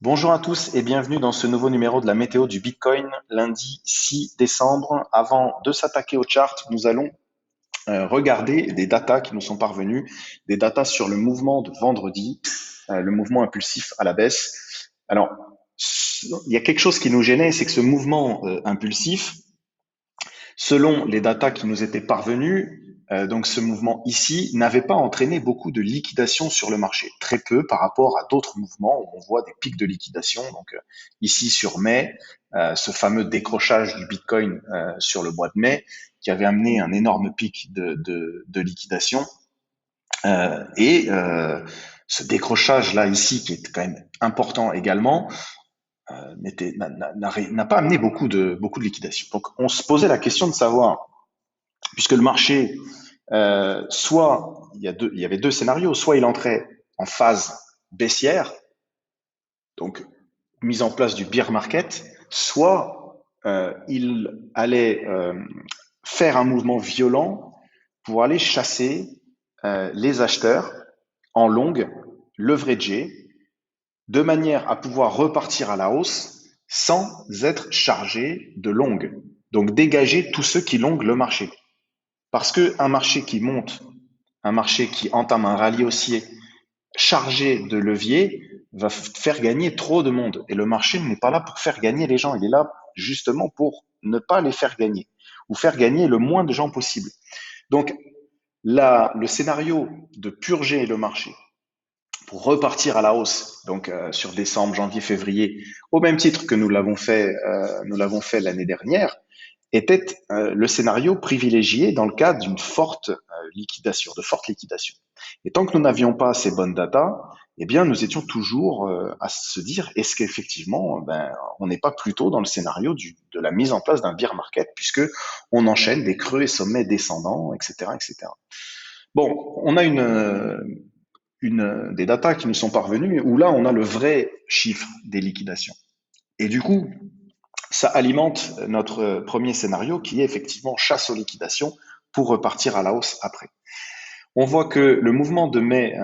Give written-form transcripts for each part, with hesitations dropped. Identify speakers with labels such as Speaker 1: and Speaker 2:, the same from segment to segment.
Speaker 1: Bonjour à tous et bienvenue dans ce nouveau numéro de la météo du Bitcoin, lundi 6 décembre. Avant de s'attaquer au chart, nous allons regarder des datas qui nous sont parvenues, des datas sur le mouvement de vendredi, le mouvement impulsif à la baisse. Alors, il y a quelque chose qui nous gênait, c'est que ce mouvement impulsif, selon les datas qui nous étaient parvenues, donc ce mouvement ici n'avait pas entraîné beaucoup de liquidation sur le marché, très peu par rapport à d'autres mouvements où on voit des pics de liquidation. Donc ici sur mai, ce fameux décrochage du Bitcoin sur le mois de mai qui avait amené un énorme pic de liquidation. Et ce décrochage là ici qui est quand même important également, n'a pas amené beaucoup de liquidation. Donc on se posait la question de savoir, puisque le marché, soit il y avait deux scénarios, soit il entrait en phase baissière, donc mise en place du bear market, soit il allait faire un mouvement violent pour aller chasser les acheteurs en longue, leveragés, de manière à pouvoir repartir à la hausse sans être chargé de longue. Donc dégager tous ceux qui longuent le marché. Parce qu'un marché qui monte, un marché qui entame un rallye haussier chargé de levier va faire gagner trop de monde. Et le marché n'est pas là pour faire gagner les gens, il est là justement pour ne pas les faire gagner ou faire gagner le moins de gens possible. Donc là, le scénario de purger le marché pour repartir à la hausse, donc sur décembre, janvier, février, au même titre que nous l'avons fait l'année dernière, était le scénario privilégié dans le cas d'une forte liquidation, de forte liquidation. Et tant que nous n'avions pas ces bonnes datas, eh bien, nous étions toujours à se dire, est-ce qu'effectivement, on n'est pas plutôt dans le scénario de la mise en place d'un bear market, puisque on enchaîne des creux et sommets descendants, etc., etc. Bon, on a des datas qui nous sont parvenues où là, on a le vrai chiffre des liquidations. Et du coup, ça alimente notre premier scénario qui est effectivement chasse aux liquidations pour repartir à la hausse après. On voit que le mouvement de mai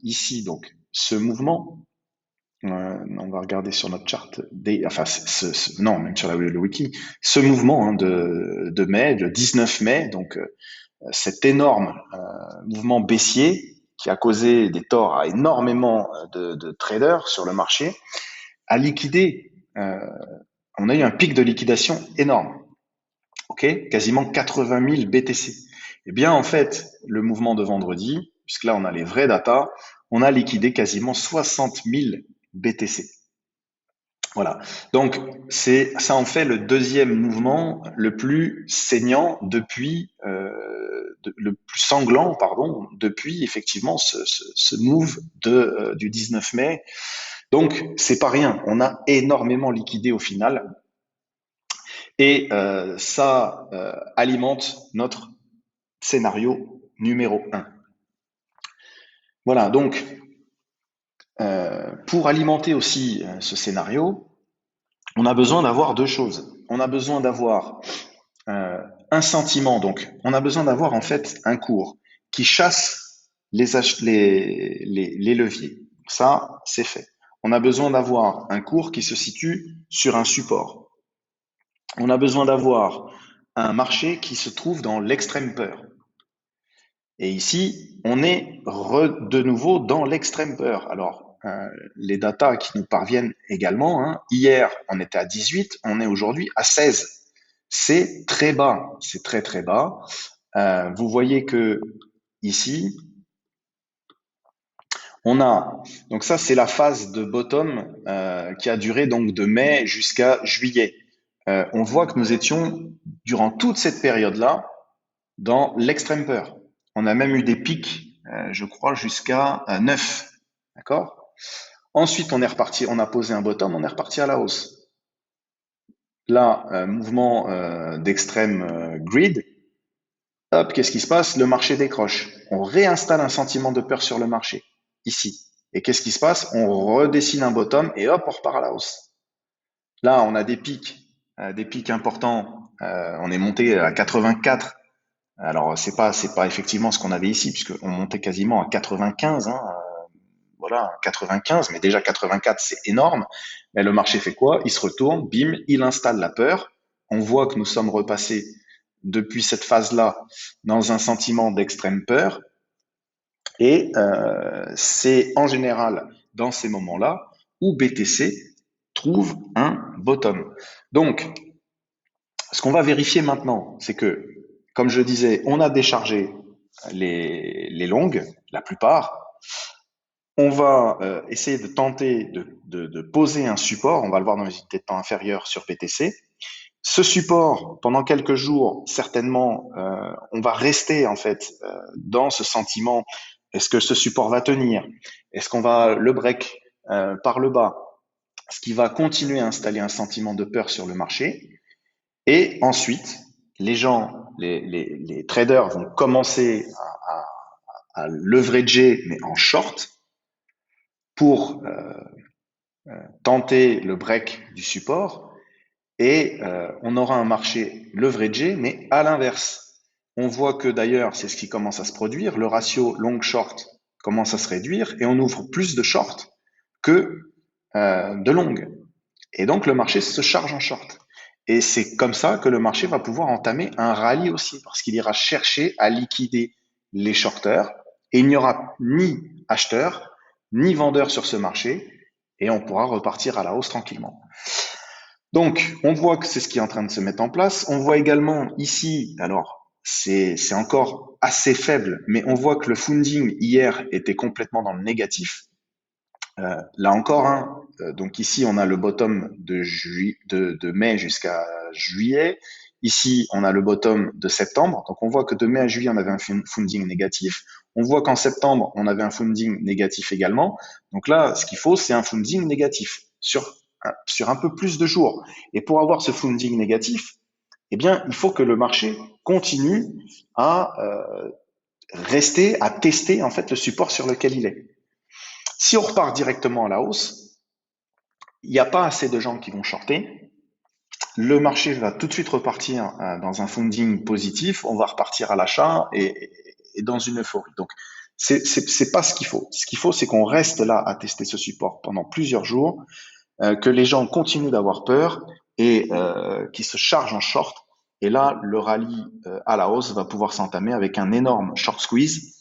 Speaker 1: ici, donc ce mouvement, on va regarder sur notre chart, non, même sur le wiki, ce mouvement de mai, le 19 mai, donc cet énorme mouvement baissier qui a causé des torts à énormément de traders sur le marché, a liquidé, on a eu un pic de liquidation énorme. Ok, quasiment 80 000 BTC. Eh bien, en fait, le mouvement de vendredi, puisque là, on a les vraies datas, on a liquidé quasiment 60 000 BTC. Voilà. Donc, ça en fait le deuxième mouvement le plus saignant depuis, le plus sanglant, pardon, depuis effectivement ce move du 19 mai. Donc, c'est pas rien. On a énormément liquidé au final. Et ça alimente notre scénario numéro un. Voilà, donc pour alimenter aussi ce scénario, on a besoin d'avoir deux choses. On a besoin d'avoir un sentiment, donc on a besoin d'avoir en fait un cours qui chasse les leviers. Ça, c'est fait. On a besoin d'avoir un cours qui se situe sur un support. On a besoin d'avoir un marché qui se trouve dans l'extrême peur. Et ici, on est de nouveau dans l'extrême peur. Alors, les datas qui nous parviennent également, hein, hier, on était à 18, on est aujourd'hui à 16. C'est très bas, c'est très très bas. Vous voyez que ici, on a, donc ça c'est la phase de bottom qui a duré donc de mai jusqu'à juillet. On voit que nous étions, durant toute cette période-là, dans l'extrême peur. On a même eu des pics, je crois, jusqu'à 9. D'accord? Ensuite, on est reparti, on a posé un bottom, on est reparti à la hausse. Là, mouvement d'extrême grid. Hop, qu'est-ce qui se passe? Le marché décroche. On réinstalle un sentiment de peur sur le marché, ici. Et qu'est-ce qui se passe? On redessine un bottom et hop, on repart à la hausse. Là, on a des pics importants. On est monté à 84. Alors c'est pas effectivement ce qu'on avait ici puisqu'on montait quasiment à 95, hein, voilà, 95, mais déjà 84, c'est énorme. Mais le marché fait quoi? Il se retourne, bim, il installe la peur. On voit que nous sommes repassés depuis cette phase-là dans un sentiment d'extrême peur. Et c'est en général dans ces moments-là où BTC trouve un bottom. Donc, ce qu'on va vérifier maintenant, c'est que, comme je disais, on a déchargé les longues, la plupart. On va essayer de tenter de poser un support. On va le voir dans les unités de temps inférieures sur BTC. Ce support, pendant quelques jours, certainement, on va rester en fait dans ce sentiment. Est-ce que ce support va tenir? Est-ce qu'on va le break par le bas? Ce qui va continuer à installer un sentiment de peur sur le marché. Et ensuite, les gens, les traders vont commencer à leverager, mais en short, pour tenter le break du support. Et on aura un marché leveragé, mais à l'inverse. On voit que d'ailleurs, c'est ce qui commence à se produire, le ratio long-short commence à se réduire et on ouvre plus de short que de long. Et donc le marché se charge en short. Et c'est comme ça que le marché va pouvoir entamer un rallye aussi, parce qu'il ira chercher à liquider les shorteurs, et il n'y aura ni acheteurs, ni vendeurs sur ce marché, et on pourra repartir à la hausse tranquillement. Donc, on voit que c'est ce qui est en train de se mettre en place. On voit également ici, alors c'est encore assez faible, mais on voit que le funding hier était complètement dans le négatif. Là encore, hein, donc ici on a le bottom de mai jusqu'à juillet. Ici on a le bottom de septembre. Donc on voit que de mai à juillet on avait un funding négatif. On voit qu'en septembre on avait un funding négatif également. Donc là, ce qu'il faut, c'est un funding négatif sur un peu plus de jours. Et pour avoir ce funding négatif, eh bien il faut que le marché continue à rester, à tester en fait le support sur lequel il est. Si on repart directement à la hausse, il n'y a pas assez de gens qui vont shorter. Le marché va tout de suite repartir dans un funding positif. On va repartir à l'achat et dans une euphorie. Donc, c'est pas ce qu'il faut. Ce qu'il faut, c'est qu'on reste là à tester ce support pendant plusieurs jours, que les gens continuent d'avoir peur et qu'ils se chargent en short. Et là, le rallye à la hausse va pouvoir s'entamer avec un énorme short squeeze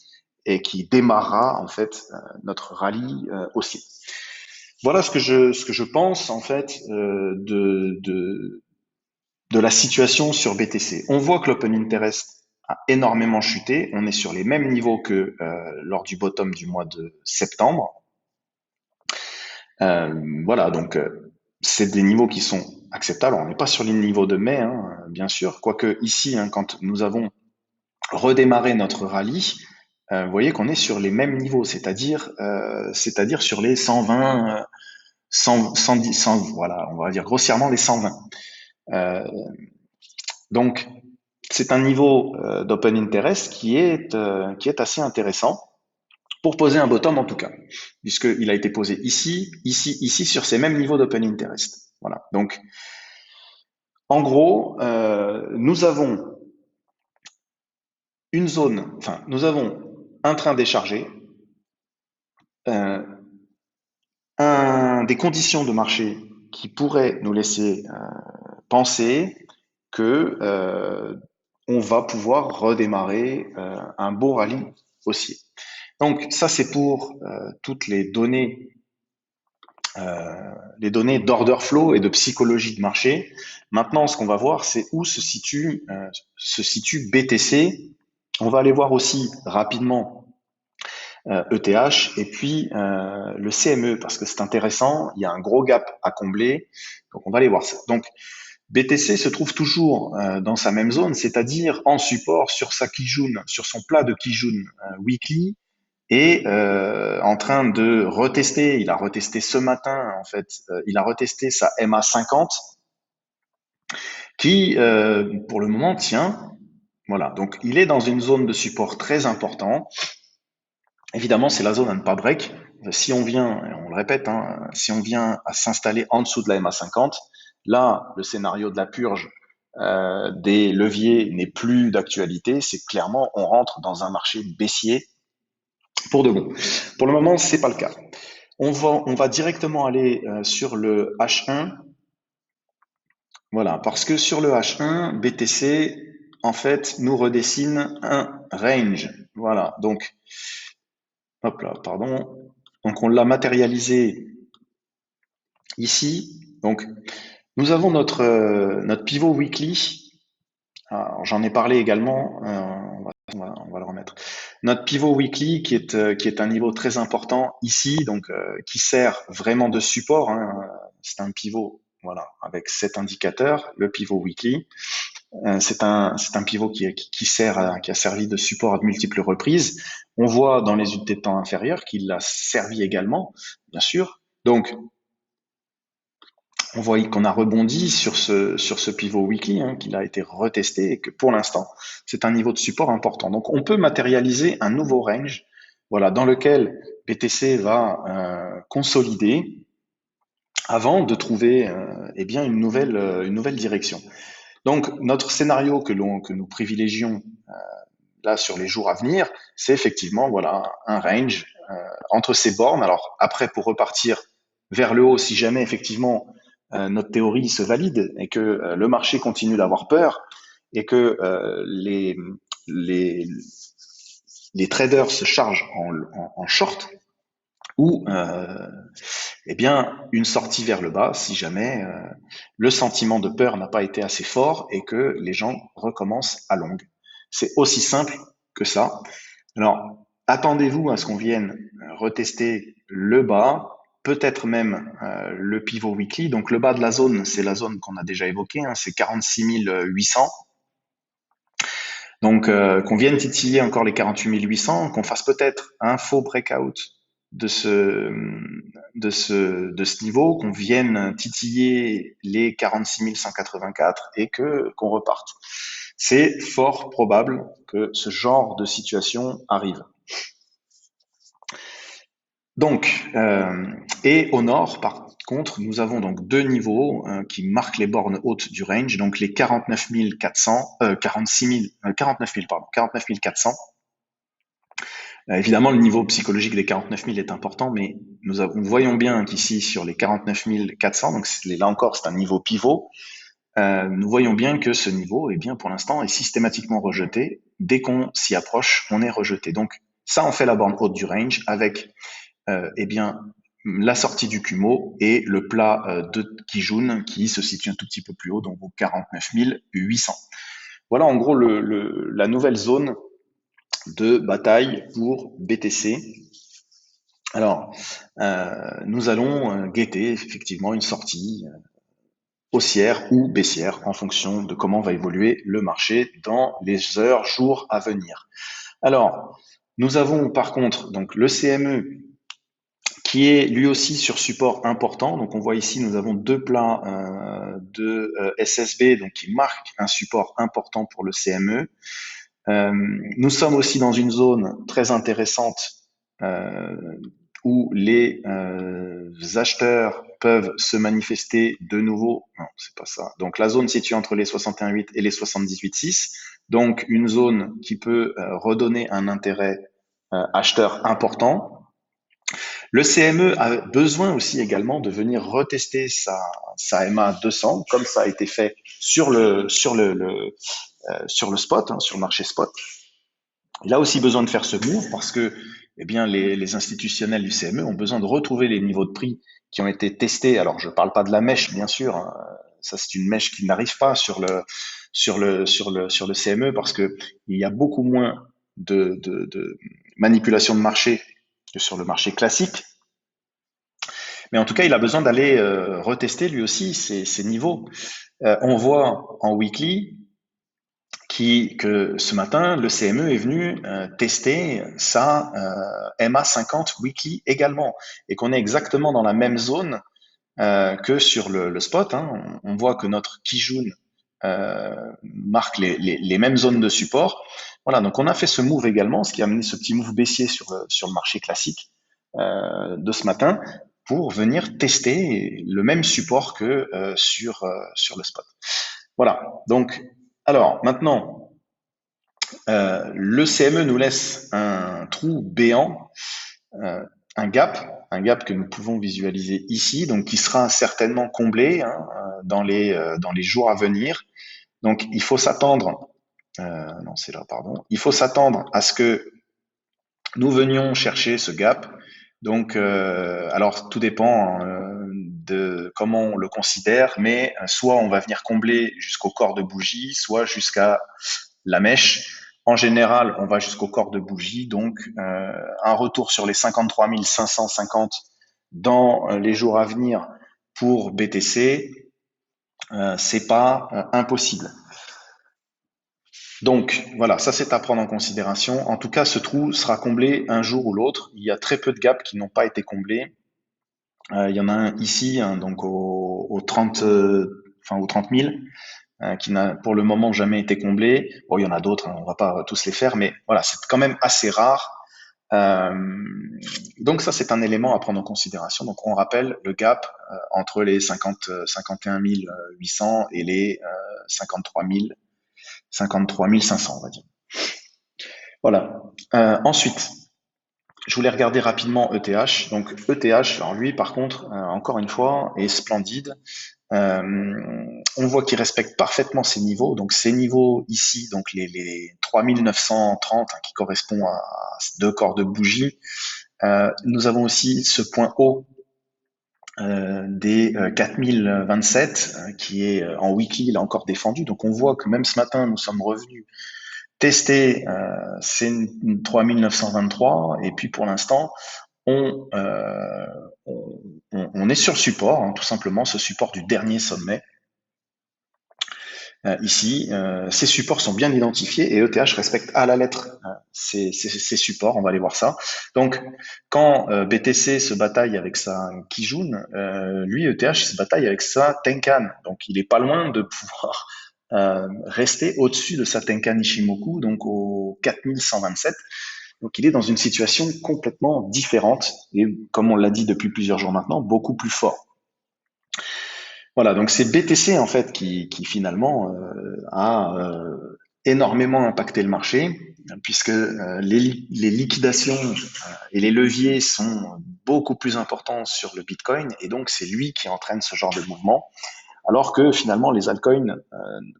Speaker 1: et qui démarrera en fait notre rallye aussi. Voilà ce que je pense en fait de la situation sur BTC. On voit que l'open interest a énormément chuté. On est sur les mêmes niveaux que lors du bottom du mois de septembre. Voilà, donc c'est des niveaux qui sont acceptables. On n'est pas sur les niveaux de mai, hein, bien sûr. Quoique ici, hein, quand nous avons redémarré notre rallye, vous voyez qu'on est sur les mêmes niveaux, c'est-à-dire sur les 120, 110, 100, voilà, on va dire grossièrement les 120. Donc, c'est un niveau d'open interest qui est assez intéressant pour poser un bottom en tout cas, puisqu'il a été posé ici, ici, ici sur ces mêmes niveaux d'open interest. Voilà. Donc, en gros, nous avons une zone, enfin, nous avons un train déchargé, des conditions de marché qui pourraient nous laisser penser que on va pouvoir redémarrer un beau rallye haussier. Donc ça c'est pour toutes les données d'order flow et de psychologie de marché. Maintenant, ce qu'on va voir, c'est où se situe BTC. On va aller voir aussi rapidement ETH et puis le CME parce que c'est intéressant. Il y a un gros gap à combler, donc on va aller voir ça. Donc BTC se trouve toujours dans sa même zone, c'est-à-dire en support sur sa Kijun, sur son plat de Kijun weekly, et en train de retester. Il a retesté ce matin, en fait, il a retesté sa MA50, qui pour le moment tient. Voilà, donc il est dans une zone de support très important. Évidemment, c'est la zone à ne pas break. Si on vient, et on le répète, hein, si on vient à s'installer en dessous de la MA50, là, le scénario de la purge des leviers n'est plus d'actualité. C'est clairement, on rentre dans un marché baissier pour de bon. Pour le moment, c'est pas le cas. On va directement aller sur le H1. Voilà, parce que sur le H1, BTC, en fait, nous redessine un range. Voilà, donc, hop là, pardon. Donc, on l'a matérialisé ici. Donc, nous avons notre pivot weekly. Alors, j'en ai parlé également. On va le remettre. Notre pivot weekly qui est un niveau très important ici, donc qui sert vraiment de support, hein. C'est un pivot, voilà, avec cet indicateur, le pivot weekly. C'est un pivot qui qui a servi de support à de multiples reprises. On voit dans les unités de temps inférieures qu'il a servi également, bien sûr. Donc, on voit qu'on a rebondi sur ce pivot weekly, hein, qu'il a été retesté et que pour l'instant, c'est un niveau de support important. Donc, on peut matérialiser un nouveau range, voilà, dans lequel BTC va consolider avant de trouver eh bien une nouvelle direction. Donc, notre scénario que nous privilégions là sur les jours à venir, c'est effectivement voilà un range entre ces bornes. Alors après, pour repartir vers le haut, si jamais effectivement notre théorie se valide et que le marché continue d'avoir peur et que les, les traders se chargent en short ou eh bien une sortie vers le bas si jamais le sentiment de peur n'a pas été assez fort et que les gens recommencent à longue. C'est aussi simple que ça. Alors, attendez-vous à ce qu'on vienne retester le bas, peut-être même le pivot weekly. Donc, le bas de la zone, c'est la zone qu'on a déjà évoquée, hein, c'est 46 800. Donc, qu'on vienne titiller encore les 48 800, qu'on fasse peut-être un faux breakout de ce niveau, qu'on vienne titiller les 46 184 et qu'on reparte. C'est fort probable que ce genre de situation arrive. Donc, et au nord, par contre, nous avons donc deux niveaux qui marquent les bornes hautes du range, donc les 49 400, 46 000, 49 000, pardon, 49 400. Évidemment, le niveau psychologique des 49 000 est important, mais nous voyons bien qu'ici, sur les 49 400, donc là encore, c'est un niveau pivot, nous voyons bien que ce niveau, eh bien, pour l'instant, est systématiquement rejeté. Dès qu'on s'y approche, on est rejeté. Donc, ça en fait la borne haute du range avec eh bien, la sortie du Kumo et le plat de Kijun qui se situe un tout petit peu plus haut, donc aux 49 800. Voilà en gros la nouvelle zone de bataille pour BTC. Alors, nous allons guetter effectivement une sortie haussière ou baissière en fonction de comment va évoluer le marché dans les heures, jours à venir. Alors, nous avons par contre donc le CME qui est lui aussi sur support important. Donc on voit ici, nous avons deux plats de SSB donc qui marquent un support important pour le CME. Nous sommes aussi dans une zone très intéressante euh, où les acheteurs peuvent se manifester de nouveau. Non, c'est pas ça. Donc la zone située entre les 61,8 et les 78,6. Donc une zone qui peut redonner un intérêt acheteur important. Le CME a besoin aussi également de venir retester sa MA 200, comme ça a été fait sur le spot, hein, sur le marché spot. Il a aussi besoin de faire ce move parce que eh bien, les institutionnels du CME ont besoin de retrouver les niveaux de prix qui ont été testés. Alors, je ne parle pas de la mèche, bien sûr. Hein. Ça, c'est une mèche qui n'arrive pas sur le CME parce que il y a beaucoup moins de manipulation de marché que sur le marché classique. Mais en tout cas, il a besoin d'aller retester lui aussi ces niveaux. On voit en weekly que ce matin, le CME est venu tester sa MA50 weekly également, et qu'on est exactement dans la même zone que sur le spot. Hein. On voit que notre Kijun marque les mêmes zones de support. Voilà, donc on a fait ce move également, ce qui a amené ce petit move baissier sur le marché classique de ce matin pour venir tester le même support que sur le spot. Voilà, donc alors maintenant, le CME nous laisse un trou béant, un un gap que nous pouvons visualiser ici, donc qui sera certainement comblé dans les jours à venir. Donc il faut s'attendre, non c'est là, pardon, il faut s'attendre à ce que nous venions chercher ce gap. Donc, alors tout dépend de comment on le considère, mais soit on va venir combler jusqu'au corps de bougie, soit jusqu'à la mèche. En général, on va jusqu'au corps de bougie, donc un retour sur les 53 550 dans les jours à venir pour BTC, c'est pas impossible. Donc voilà, ça c'est à prendre en considération. En tout cas, ce trou sera comblé un jour ou l'autre. Il y a très peu de gaps qui n'ont pas été comblés. Il y en a un ici, hein, donc au 30, enfin aux 30 000, qui n'a pour le moment jamais été comblé. Bon, il y en a d'autres, hein, on va pas tous les faire, mais voilà, c'est quand même assez rare. Euh, donc ça, c'est un élément à prendre en considération. Donc on rappelle le gap entre les 51 800 et les 53 500, on va dire. Voilà. Ensuite, je voulais regarder rapidement ETH. Donc ETH, alors lui, par contre, encore une fois, est splendide. On voit qu'il respecte parfaitement ces niveaux. Donc ces niveaux ici, donc les 3930 qui correspond à deux corps de bougie. Nous avons aussi ce point haut des 4027 qui est en weekly, il a encore défendu. Donc on voit que même ce matin, nous sommes revenus tester ces 3923 et puis pour l'instant, on, euh, on est sur le support, hein, tout simplement, ce support du dernier sommet. Ici, ces supports sont bien identifiés et ETH respecte à la lettre ces supports, on va aller voir ça. Donc, quand BTC se bataille avec sa Kijun, lui, ETH se bataille avec sa Tenkan. Donc, il est pas loin de pouvoir rester au-dessus de sa Tenkan Ishimoku, donc au 4127. Donc, il est dans une situation complètement différente et, comme on l'a dit depuis plusieurs jours maintenant, beaucoup plus fort. Voilà, donc c'est BTC en fait qui finalement a énormément impacté le marché, puisque les liquidations et les leviers sont beaucoup plus importants sur le Bitcoin, et donc c'est lui qui entraîne ce genre de mouvement, alors que finalement les altcoins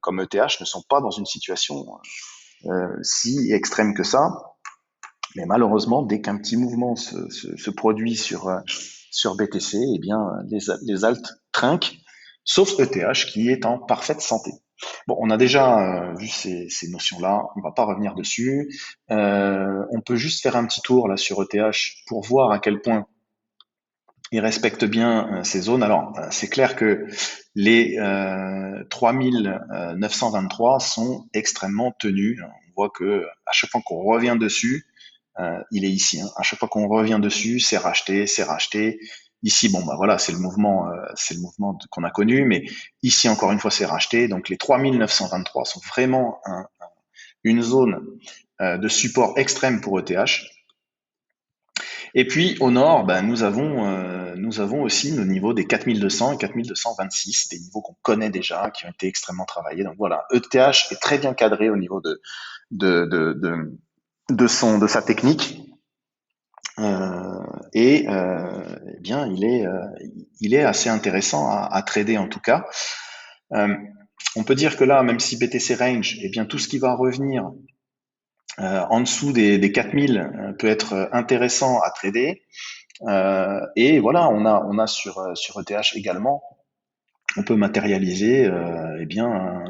Speaker 1: comme ETH ne sont pas dans une situation si extrême que ça. Mais malheureusement, dès qu'un petit mouvement se produit sur BTC, eh bien les alts trinquent, sauf ETH qui est en parfaite santé. Bon, on a déjà vu ces notions-là, on va pas revenir dessus. On peut juste faire un petit tour là sur ETH pour voir à quel point il respecte bien ces zones. Alors, c'est clair que les 3923 sont extrêmement tenus. On voit que à chaque fois qu'on revient dessus, il est ici. Hein. À chaque fois qu'on revient dessus, c'est racheté, c'est racheté. Ici, bon, bah voilà, c'est le mouvement qu'on a connu, mais ici encore une fois, c'est racheté. Donc les 3923 sont vraiment une zone de support extrême pour ETH. Et puis au nord, bah, nous avons aussi nos niveaux des 4200 et 4226, des niveaux qu'on connaît déjà, qui ont été extrêmement travaillés. Donc voilà, ETH est très bien cadré au niveau de, de, de, de sa technique. Eh bien, il est assez intéressant à trader en tout cas. On peut dire que là, même si BTC range, eh bien tout ce qui va revenir en dessous des 4000 peut être intéressant à trader. Et voilà, on a sur ETH également, on peut matérialiser, eh bien,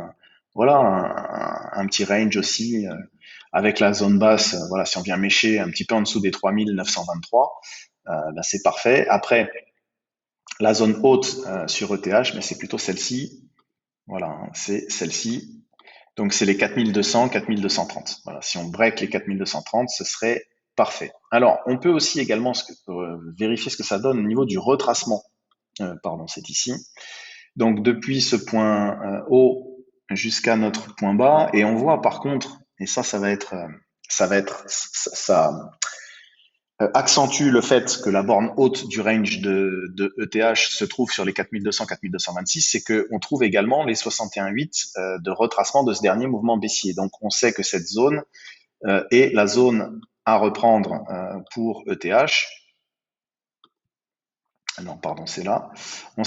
Speaker 1: voilà, un petit range aussi avec la zone basse. Voilà, si on vient mécher un petit peu en dessous des 3923, ben c'est parfait. Après, la zone haute sur ETH, mais c'est plutôt celle-ci. Voilà, hein, c'est celle-ci. Donc c'est les 4200, 4230. Voilà, si on break les 4230, ce serait parfait. Alors, on peut aussi également vérifier ce que ça donne au niveau du retracement. Pardon, c'est ici. Donc depuis ce point haut jusqu'à notre point bas, et on voit par contre, et ça accentue le fait que la borne haute du range de ETH se trouve sur les 4200, 4226, c'est qu'on trouve également les 61,8 de retracement de ce dernier mouvement baissier. Donc on sait que cette zone est la zone à reprendre pour ETH. non, pardon, c'est là. On